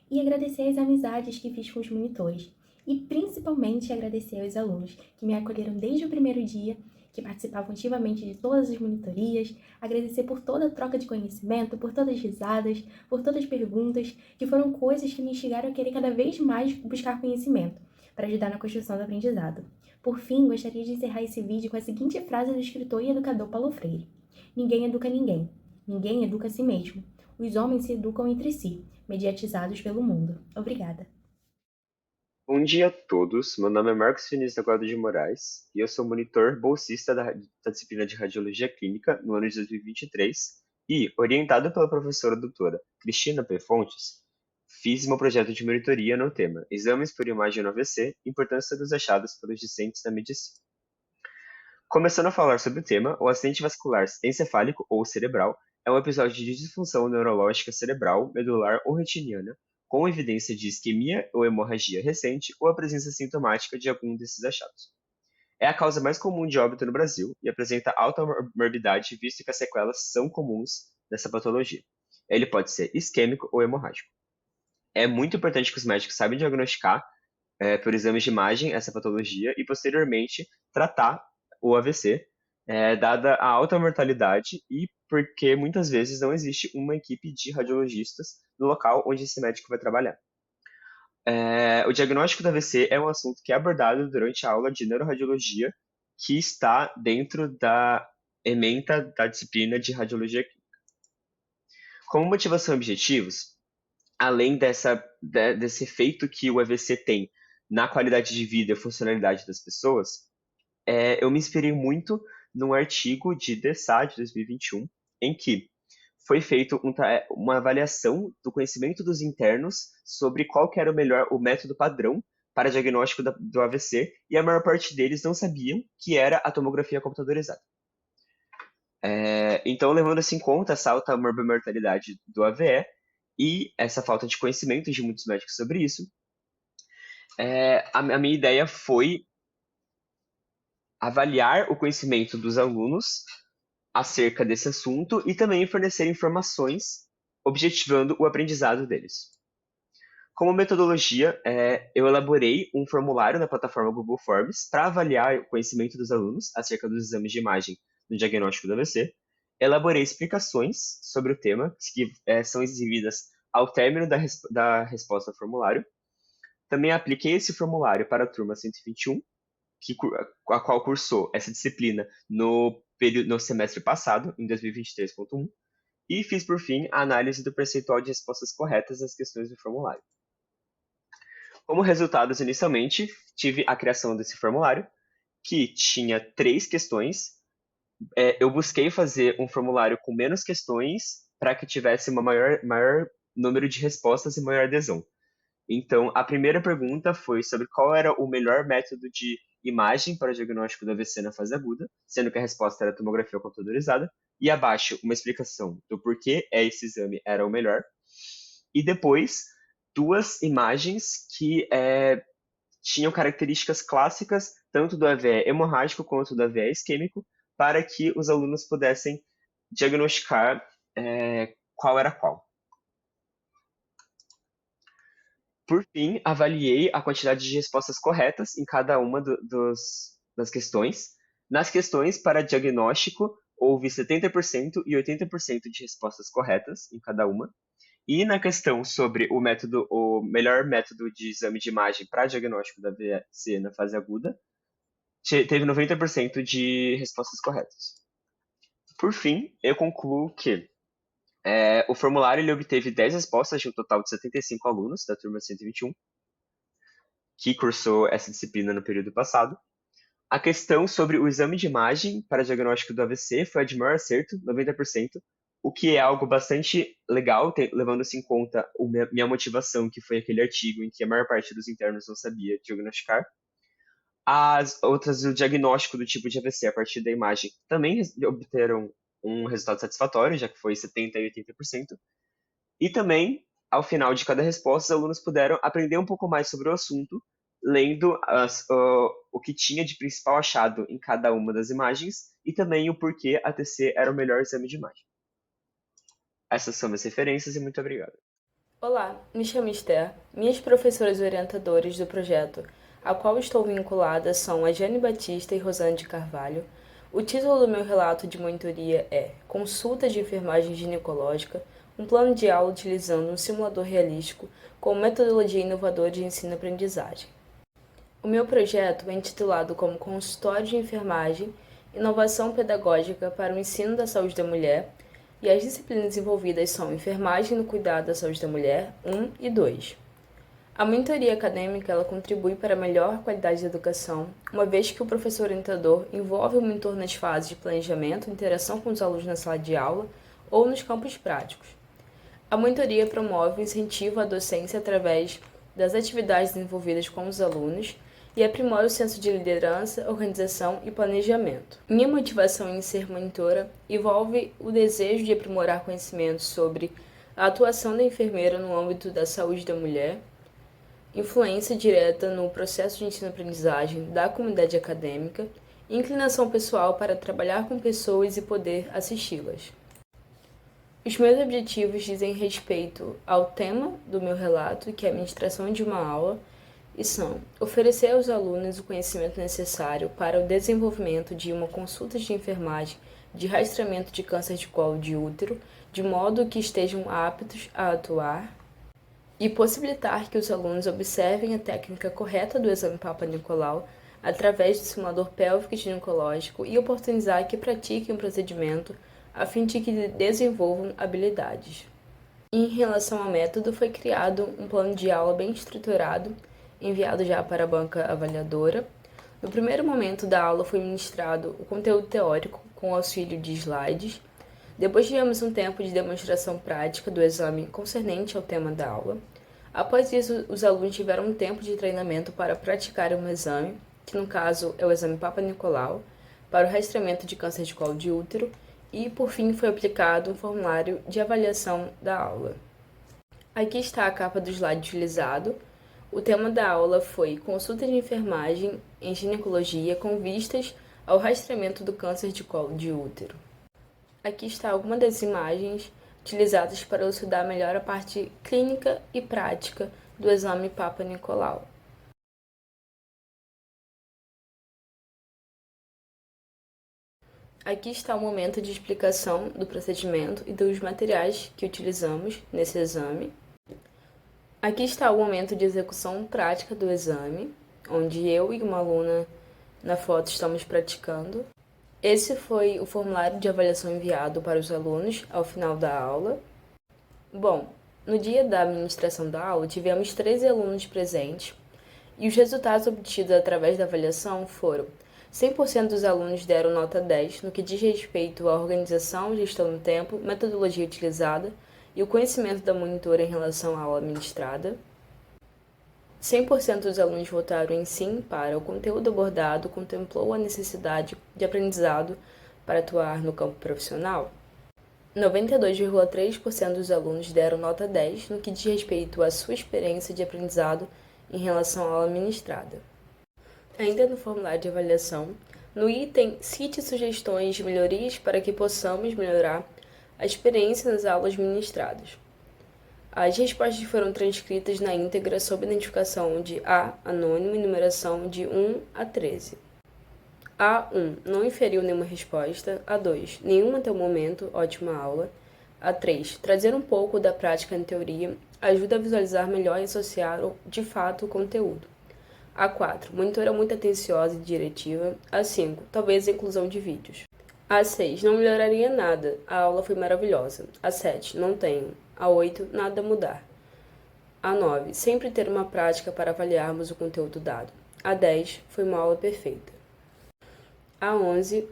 e agradecer as amizades que fiz com os monitores. E principalmente agradecer aos alunos que me acolheram desde o primeiro dia, que participavam ativamente de todas as monitorias, agradecer por toda a troca de conhecimento, por todas as risadas, por todas as perguntas, que foram coisas que me instigaram a querer cada vez mais buscar conhecimento, para ajudar na construção do aprendizado. Por fim, gostaria de encerrar esse vídeo com a seguinte frase do escritor e educador Paulo Freire: ninguém educa ninguém, ninguém educa a si mesmo. Os homens se educam entre si, mediatizados pelo mundo. Obrigada. Bom dia a todos, meu nome é Marcos Vinícius da Guarda de Moraes e eu sou monitor bolsista da disciplina de Radiologia Clínica no ano de 2023 e, orientado pela professora doutora Cristina P. Fontes, fiz meu projeto de monitoria no tema Exames por imagem no AVC, importância dos achados pelos discentes da medicina. Começando a falar sobre o tema, o acidente vascular encefálico ou cerebral é um episódio de disfunção neurológica cerebral, medular ou retiniana, com evidência de isquemia ou hemorragia recente ou a presença sintomática de algum desses achados. É a causa mais comum de óbito no Brasil e apresenta alta morbidade, visto que as sequelas são comuns dessa patologia. Ele pode ser isquêmico ou hemorrágico. É muito importante que os médicos saibam diagnosticar, por exames de imagem, essa patologia e, posteriormente, tratar o AVC, dada a alta mortalidade e porque muitas vezes não existe uma equipe de radiologistas no local onde esse médico vai trabalhar. O diagnóstico do AVC é um assunto que é abordado durante a aula de neuroradiologia, que está dentro da ementa da disciplina de radiologia clínica. Como motivação e objetivos, além desse efeito que o AVC tem na qualidade de vida e funcionalidade das pessoas, eu me inspirei muito num artigo de DESA de 2021, em que foi feita uma avaliação do conhecimento dos internos sobre qual que era o método padrão para diagnóstico do AVC, e a maior parte deles não sabiam que era a tomografia computadorizada. Então, levando isso em conta, essa alta morbimortalidade do AVE e essa falta de conhecimento de muitos médicos sobre isso, a minha ideia foi avaliar o conhecimento dos alunos acerca desse assunto e também fornecer informações objetivando o aprendizado deles. Como metodologia, eu elaborei um formulário na plataforma Google Forms para avaliar o conhecimento dos alunos acerca dos exames de imagem no diagnóstico do AVC. Elaborei explicações sobre o tema, que são exibidas ao término da resposta ao formulário. Também apliquei esse formulário para a turma 121 a qual cursou essa disciplina no semestre passado, em 2023.1, e fiz, por fim, a análise do percentual de respostas corretas às questões do formulário. Como resultados, inicialmente, tive a criação desse formulário, que tinha 3 questões. Eu busquei fazer um formulário com menos questões para que tivesse uma maior número de respostas e maior adesão. Então, a primeira pergunta foi sobre qual era o melhor método de imagem para o diagnóstico do AVC na fase aguda, sendo que a resposta era tomografia computadorizada, e abaixo uma explicação do porquê esse exame era o melhor. E depois, 2 imagens que tinham características clássicas, tanto do AVE hemorrágico quanto do AVE isquêmico, para que os alunos pudessem diagnosticar qual era qual. Por fim, avaliei a quantidade de respostas corretas em cada uma das questões. Nas questões para diagnóstico, houve 70% e 80% de respostas corretas em cada uma. E na questão sobre o melhor método de exame de imagem para diagnóstico da AVC na fase aguda, teve 90% de respostas corretas. Por fim, eu concluo que o formulário ele obteve 10 respostas de um total de 75 alunos da turma 121, que cursou essa disciplina no período passado. A questão sobre o exame de imagem para diagnóstico do AVC foi a de maior acerto, 90%, o que é algo bastante legal, levando-se em conta minha motivação, que foi aquele artigo em que a maior parte dos internos não sabia diagnosticar. As outras, o diagnóstico do tipo de AVC a partir da imagem, também obteram um resultado satisfatório, já que foi 70% e 80%. E também, ao final de cada resposta, os alunos puderam aprender um pouco mais sobre o assunto, lendo o que tinha de principal achado em cada uma das imagens e também o porquê a TC era o melhor exame de imagem. Essas são minhas referências e muito obrigado. Olá, me chamo Esther. Minhas professoras orientadoras do projeto, a qual estou vinculada, são a Jane Batista e Rosane de Carvalho. O título do meu relato de monitoria é Consulta de Enfermagem Ginecológica, um plano de aula utilizando um simulador realístico com metodologia inovadora de ensino-aprendizagem. O meu projeto é intitulado como Consultório de Enfermagem, Inovação Pedagógica para o Ensino da Saúde da Mulher, e as disciplinas envolvidas são Enfermagem no Cuidado da Saúde da Mulher 1 e 2. A monitoria acadêmica ela contribui para a melhor qualidade da educação, uma vez que o professor orientador envolve o monitor nas fases de planejamento e interação com os alunos na sala de aula ou nos campos práticos. A monitoria promove o incentivo à docência através das atividades desenvolvidas com os alunos e aprimora o senso de liderança, organização e planejamento. Minha motivação em ser monitora envolve o desejo de aprimorar conhecimentos sobre a atuação da enfermeira no âmbito da saúde da mulher, influência direta no processo de ensino-aprendizagem da comunidade acadêmica, e inclinação pessoal para trabalhar com pessoas e poder assisti-las. Os meus objetivos dizem respeito ao tema do meu relato, que é a ministração de uma aula, e são oferecer aos alunos o conhecimento necessário para o desenvolvimento de uma consulta de enfermagem de rastreamento de câncer de colo de útero, de modo que estejam aptos a atuar, e possibilitar que os alunos observem a técnica correta do exame Papa Nicolau através do simulador pélvico e ginecológico e oportunizar que pratiquem o procedimento a fim de que desenvolvam habilidades. Em relação ao método, foi criado um plano de aula bem estruturado, enviado já para a banca avaliadora. No primeiro momento da aula foi ministrado o conteúdo teórico com auxílio de slides. Depois tivemos um tempo de demonstração prática do exame concernente ao tema da aula. Após isso, os alunos tiveram um tempo de treinamento para praticar um exame, que no caso é o exame Papa Nicolau, para o rastreamento de câncer de colo de útero, e por fim foi aplicado um formulário de avaliação da aula. Aqui está a capa do slide utilizado. O tema da aula foi Consulta de Enfermagem em Ginecologia com vistas ao rastreamento do câncer de colo de útero. Aqui está alguma das imagens utilizadas para estudar melhor a parte clínica e prática do exame Papa Nicolau. Aqui está o momento de explicação do procedimento e dos materiais que utilizamos nesse exame. Aqui está o momento de execução prática do exame, onde eu e uma aluna Na foto estamos praticando. Esse foi o formulário de avaliação enviado para os alunos ao final da aula. Bom, no dia da administração da aula, tivemos 13 alunos presentes e os resultados obtidos através da avaliação foram: 100% dos alunos deram nota 10 no que diz respeito à organização, gestão do tempo, metodologia utilizada e o conhecimento da monitora em relação à aula ministrada. 100% dos alunos votaram em sim para o conteúdo abordado contemplou a necessidade de aprendizado para atuar no campo profissional. 92,3% dos alunos deram nota 10 no que diz respeito à sua experiência de aprendizado em relação à aula ministrada. Ainda no formulário de avaliação, no item cite sugestões de melhorias para que possamos melhorar a experiência nas aulas ministradas. As respostas foram transcritas na íntegra sob identificação de A, anônimo, e numeração de 1 a 13. A1, não inferiu nenhuma resposta. A2, nenhuma até o momento, ótima aula. A3, trazer um pouco da prática em teoria ajuda a visualizar melhor e associar de fato o conteúdo. A4, monitora muito atenciosa e diretiva. A5, talvez a inclusão de vídeos. A6, não melhoraria nada, a aula foi maravilhosa. A7, não tenho. A8, nada a mudar. A9, sempre ter uma prática para avaliarmos o conteúdo dado. A10, foi uma aula perfeita. A11,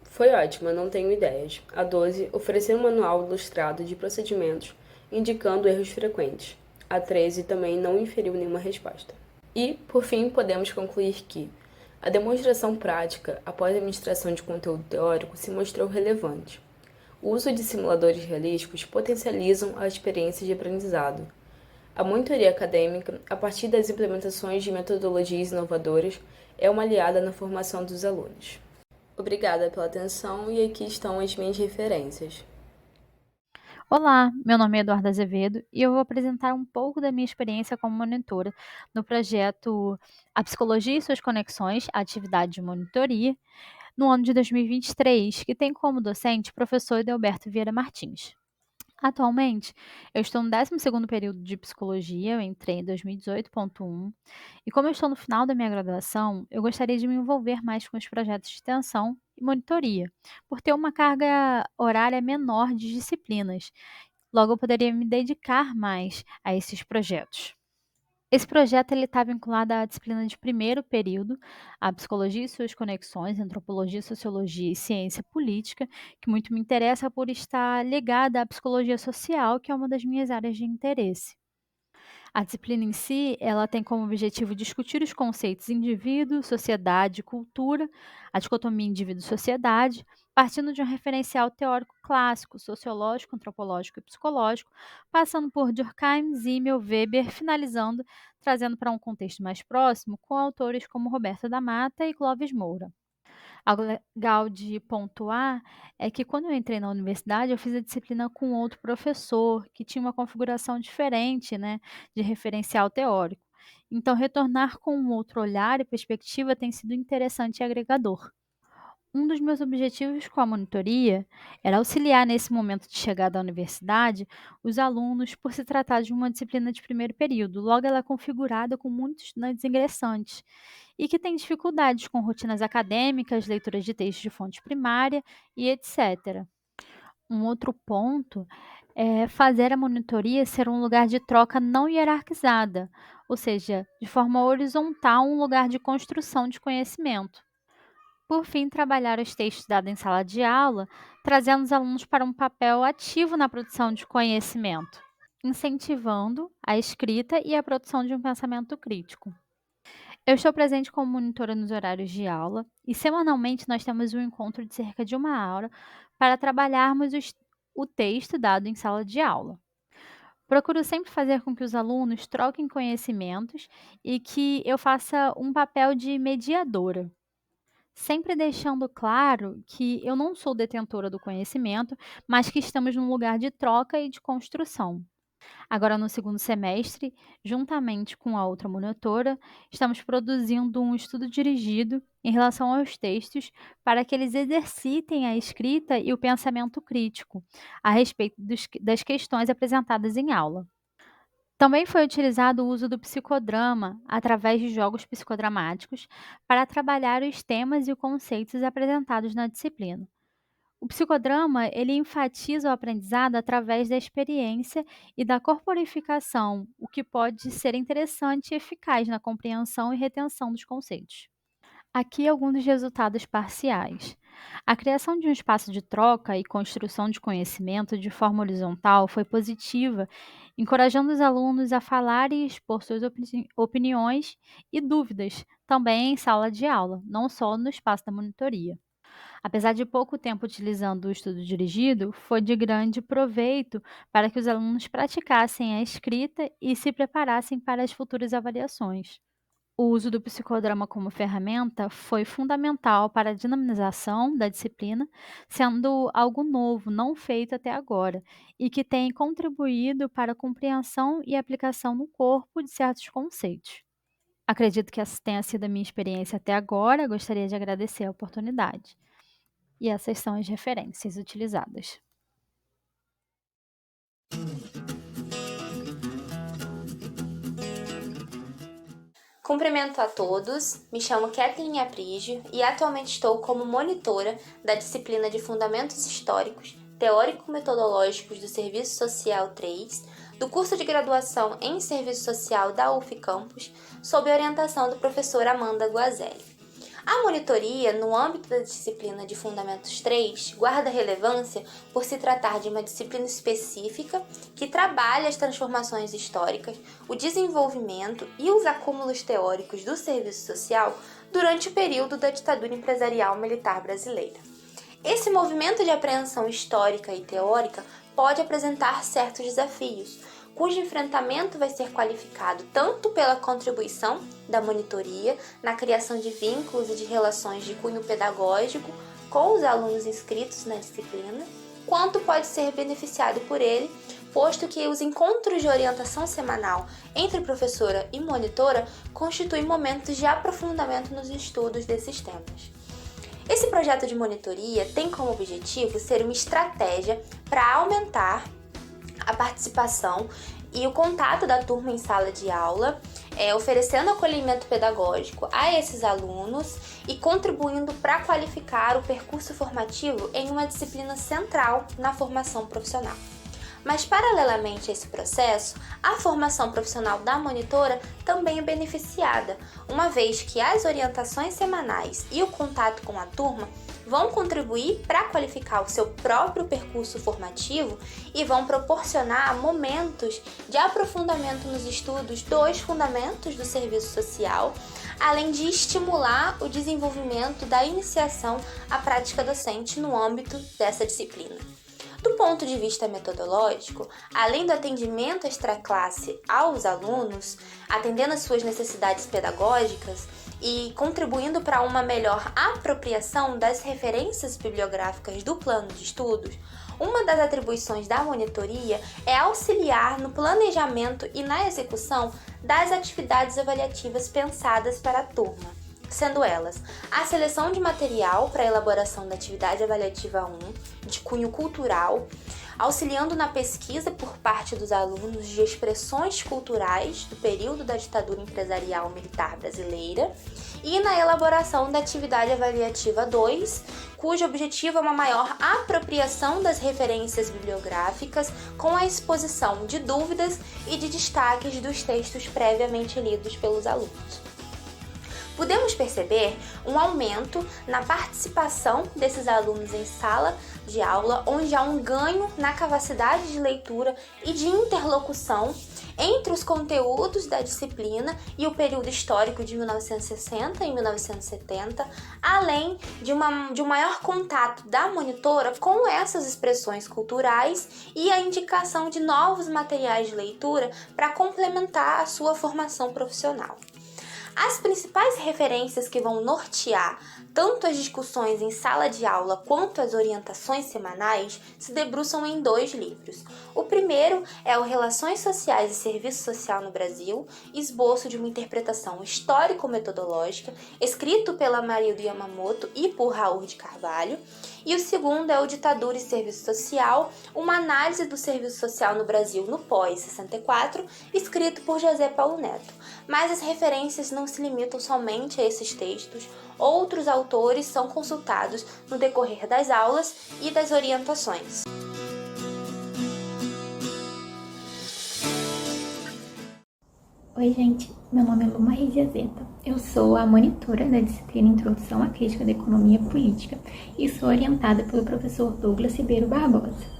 foi ótima, não tenho ideias. A12, oferecer um manual ilustrado de procedimentos, indicando erros frequentes. A13, também não inferiu nenhuma resposta. E, por fim, podemos concluir que a demonstração prática, após a administração de conteúdo teórico, se mostrou relevante. O uso de simuladores realísticos potencializam a experiência de aprendizado. A monitoria acadêmica, a partir das implementações de metodologias inovadoras, é uma aliada na formação dos alunos. Obrigada pela atenção e aqui estão as minhas referências. Olá, meu nome é Eduarda Azevedo e eu vou apresentar um pouco da minha experiência como monitora no projeto A Psicologia e Suas Conexões, a atividade de monitoria, no ano de 2023, que tem como docente o professor Edelberto Vieira Martins. Atualmente, eu estou no 12º período de psicologia, eu entrei em 2018.1, e como eu estou no final da minha graduação, eu gostaria de me envolver mais com os projetos de extensão e monitoria, por ter uma carga horária menor de disciplinas. Logo, eu poderia me dedicar mais a esses projetos. Esse projeto está vinculado à disciplina de primeiro período, a Psicologia e Suas Conexões, Antropologia, Sociologia e Ciência Política, que muito me interessa por estar ligada à psicologia social, que é uma das minhas áreas de interesse. A disciplina em si, ela tem como objetivo discutir os conceitos indivíduo, sociedade e cultura, a dicotomia indivíduo-sociedade, partindo de um referencial teórico clássico, sociológico, antropológico e psicológico, passando por Durkheim, Simmel, Weber, finalizando, trazendo para um contexto mais próximo, com autores como Roberto da Mata e Clóvis Moura. Algo legal de pontuar é que quando eu entrei na universidade, eu fiz a disciplina com outro professor, que tinha uma configuração diferente, né, de referencial teórico. Então, retornar com um outro olhar e perspectiva tem sido interessante e agregador. Um dos meus objetivos com a monitoria era auxiliar nesse momento de chegada à universidade os alunos por se tratar de uma disciplina de primeiro período, logo ela é configurada com muitos estudantes ingressantes e que têm dificuldades com rotinas acadêmicas, leituras de textos de fonte primária e etc. Um outro ponto é fazer a monitoria ser um lugar de troca não hierarquizada, ou seja, de forma horizontal, um lugar de construção de conhecimento. Por fim, trabalhar os textos dados em sala de aula, trazendo os alunos para um papel ativo na produção de conhecimento, incentivando a escrita e a produção de um pensamento crítico. Eu estou presente como monitora nos horários de aula e semanalmente nós temos um encontro de cerca de 1 hora para trabalharmos o texto dado em sala de aula. Procuro sempre fazer com que os alunos troquem conhecimentos e que eu faça um papel de mediadora, sempre deixando claro que eu não sou detentora do conhecimento, mas que estamos num lugar de troca e de construção. Agora, no segundo semestre, juntamente com a outra monitora, estamos produzindo um estudo dirigido em relação aos textos para que eles exercitem a escrita e o pensamento crítico a respeito das questões apresentadas em aula. Também foi utilizado o uso do psicodrama através de jogos psicodramáticos para trabalhar os temas e os conceitos apresentados na disciplina. O psicodrama, ele enfatiza o aprendizado através da experiência e da corporificação, o que pode ser interessante e eficaz na compreensão e retenção dos conceitos. Aqui alguns dos resultados parciais. A criação de um espaço de troca e construção de conhecimento de forma horizontal foi positiva, encorajando os alunos a falar e expor suas opiniões e dúvidas, também em sala de aula, não só no espaço da monitoria. Apesar de pouco tempo utilizando o estudo dirigido, foi de grande proveito para que os alunos praticassem a escrita e se preparassem para as futuras avaliações. O uso do psicodrama como ferramenta foi fundamental para a dinamização da disciplina, sendo algo novo, não feito até agora, e que tem contribuído para a compreensão e aplicação no corpo de certos conceitos. Acredito que essa tenha sido a minha experiência até agora, gostaria de agradecer a oportunidade. E essas são as referências utilizadas. Cumprimento a todos, me chamo Kathleen Aprígio e atualmente estou como monitora da disciplina de Fundamentos Históricos, Teórico-Metodológicos do Serviço Social 3, do curso de graduação em Serviço Social da UF Campus, sob a orientação do professor Amanda Guazelli. A monitoria, no âmbito da disciplina de Fundamentos 3, guarda relevância por se tratar de uma disciplina específica que trabalha as transformações históricas, o desenvolvimento e os acúmulos teóricos do serviço social durante o período da ditadura empresarial militar brasileira. Esse movimento de apreensão histórica e teórica pode apresentar certos desafios, cujo enfrentamento vai ser qualificado tanto pela contribuição da monitoria na criação de vínculos e de relações de cunho pedagógico com os alunos inscritos na disciplina, quanto pode ser beneficiado por ele, posto que os encontros de orientação semanal entre professora e monitora constituem momentos de aprofundamento nos estudos desses temas. Esse projeto de monitoria tem como objetivo ser uma estratégia para aumentar a participação e o contato da turma em sala de aula, oferecendo acolhimento pedagógico a esses alunos e contribuindo para qualificar o percurso formativo em uma disciplina central na formação profissional. Mas, paralelamente a esse processo, a formação profissional da monitora também é beneficiada, uma vez que as orientações semanais e o contato com a turma vão contribuir para qualificar o seu próprio percurso formativo e vão proporcionar momentos de aprofundamento nos estudos dos fundamentos do serviço social, além de estimular o desenvolvimento da iniciação à prática docente no âmbito dessa disciplina. Do ponto de vista metodológico, além do atendimento extraclasse aos alunos, atendendo às suas necessidades pedagógicas e contribuindo para uma melhor apropriação das referências bibliográficas do plano de estudos, uma das atribuições da monitoria é auxiliar no planejamento e na execução das atividades avaliativas pensadas para a turma, sendo elas a seleção de material para a elaboração da atividade avaliativa 1, de cunho cultural, auxiliando na pesquisa por parte dos alunos de expressões culturais do período da ditadura empresarial militar brasileira, e na elaboração da atividade avaliativa 2, cujo objetivo é uma maior apropriação das referências bibliográficas com a exposição de dúvidas e de destaques dos textos previamente lidos pelos alunos. Podemos perceber um aumento na participação desses alunos em sala de aula, onde há um ganho na capacidade de leitura e de interlocução entre os conteúdos da disciplina e o período histórico de 1960 e 1970, além de um maior contato da monitora com essas expressões culturais e a indicação de novos materiais de leitura para complementar a sua formação profissional. As principais referências que vão nortear tanto as discussões em sala de aula quanto as orientações semanais se debruçam em 2 livros. O primeiro é o Relações Sociais e Serviço Social no Brasil, esboço de uma interpretação histórico-metodológica, escrito pela Marildo Yamamoto e por Raul de Carvalho. E o segundo é o Ditadura e Serviço Social, uma análise do serviço social no Brasil no pós-64, escrito por José Paulo Neto. Mas as referências não se limitam somente a esses textos, outros autores são consultados no decorrer das aulas e das orientações. Oi, gente. Meu nome é Luma Reis Azeta. Eu sou a monitora da disciplina Introdução à Crítica da Economia Política e sou orientada pelo professor Douglas Ribeiro Barbosa.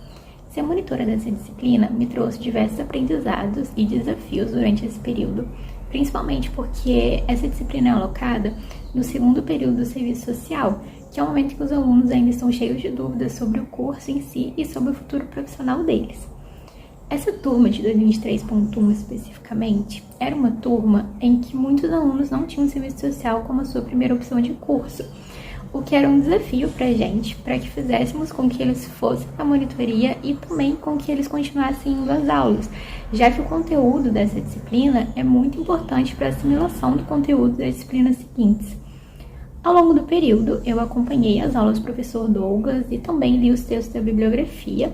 Ser monitora dessa disciplina me trouxe diversos aprendizados e desafios durante esse período, principalmente porque essa disciplina é alocada no segundo período do serviço social, que é o momento em que os alunos ainda estão cheios de dúvidas sobre o curso em si e sobre o futuro profissional deles. Essa turma de 2023.1 especificamente era uma turma em que muitos alunos não tinham serviço social como a sua primeira opção de curso, o que era um desafio para a gente, para que fizéssemos com que eles fossem à monitoria e também com que eles continuassem indo às aulas, já que o conteúdo dessa disciplina é muito importante para a assimilação do conteúdo das disciplinas seguintes. Ao longo do período, eu acompanhei as aulas do professor Douglas e também li os textos da bibliografia,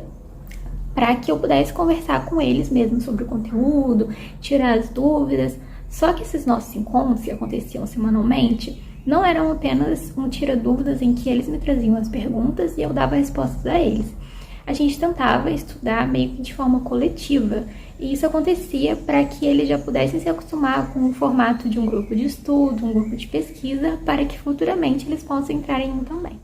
para que eu pudesse conversar com eles mesmo sobre o conteúdo, tirar as dúvidas. Só que esses nossos encontros, que aconteciam semanalmente, não eram apenas um tira-dúvidas em que eles me traziam as perguntas e eu dava respostas a eles. A gente tentava estudar meio que de forma coletiva, e isso acontecia para que eles já pudessem se acostumar com o formato de um grupo de estudo, um grupo de pesquisa, para que futuramente eles possam entrar em um também.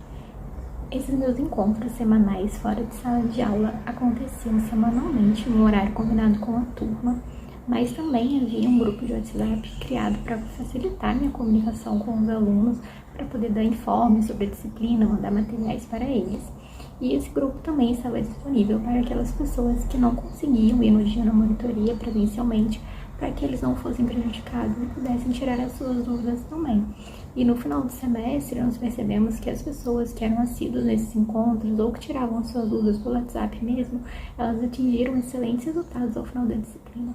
Esses meus encontros semanais fora de sala de aula aconteciam semanalmente no horário combinado com a turma, mas também havia um grupo de WhatsApp criado para facilitar minha comunicação com os alunos, para poder dar informes sobre a disciplina, mandar materiais para eles. E esse grupo também estava disponível para aquelas pessoas que não conseguiam ir no dia na monitoria presencialmente, para que eles não fossem prejudicados e pudessem tirar as suas dúvidas também. E no final do semestre, nós percebemos que as pessoas que eram assíduas nesses encontros ou que tiravam suas dúvidas pelo WhatsApp mesmo, elas atingiram excelentes resultados ao final da disciplina.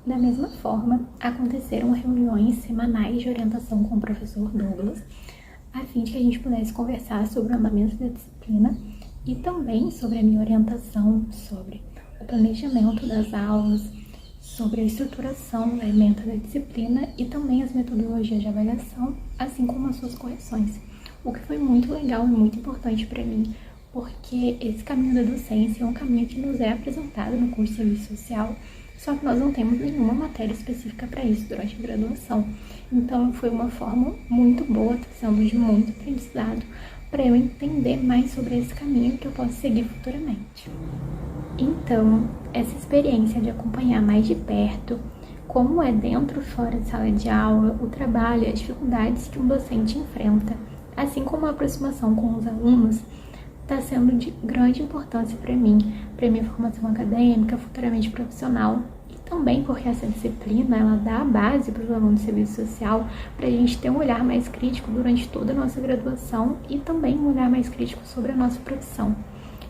Da mesma forma, aconteceram reuniões semanais de orientação com o professor Douglas, a fim de que a gente pudesse conversar sobre o andamento da disciplina e também sobre a minha orientação sobre o planejamento das aulas, sobre a estruturação da ementa da disciplina e também as metodologias de avaliação, assim como as suas correções. O que foi muito legal e muito importante para mim, porque esse caminho da docência é um caminho que nos é apresentado no curso de Serviço Social, só que nós não temos nenhuma matéria específica para isso durante a graduação. Então foi uma forma muito boa, sendo de muito aprendizado, para eu entender mais sobre esse caminho que eu posso seguir futuramente. Então, essa experiência de acompanhar mais de perto como é dentro e fora de sala de aula, o trabalho e as dificuldades que um docente enfrenta, assim como a aproximação com os alunos, está sendo de grande importância para mim, para minha formação acadêmica, futuramente profissional, e também porque essa disciplina ela dá a base para os alunos de serviço social, para a gente ter um olhar mais crítico durante toda a nossa graduação e também um olhar mais crítico sobre a nossa profissão.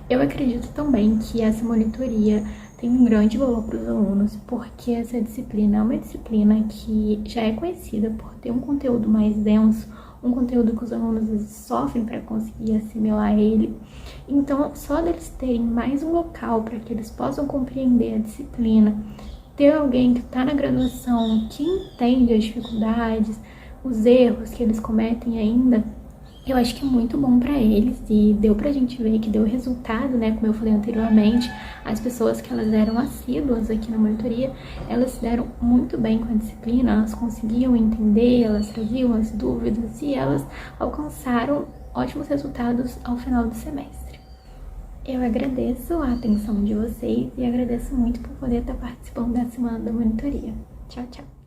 Eu acredito também que essa monitoria tem um grande valor para os alunos, porque essa disciplina é uma disciplina que já é conhecida por ter um conteúdo mais denso, um conteúdo que os alunos às vezes sofrem para conseguir assimilar ele. Então, só deles terem mais um local para que eles possam compreender a disciplina, ter alguém que está na graduação, que entende as dificuldades, os erros que eles cometem ainda, eu acho que é muito bom para eles e deu pra gente ver que deu resultado, né? Como eu falei anteriormente, as pessoas que elas eram assíduas aqui na monitoria, elas se deram muito bem com a disciplina, elas conseguiam entender, elas traziam as dúvidas e elas alcançaram ótimos resultados ao final do semestre. Eu agradeço a atenção de vocês e agradeço muito por poder estar participando da semana da monitoria. Tchau, tchau!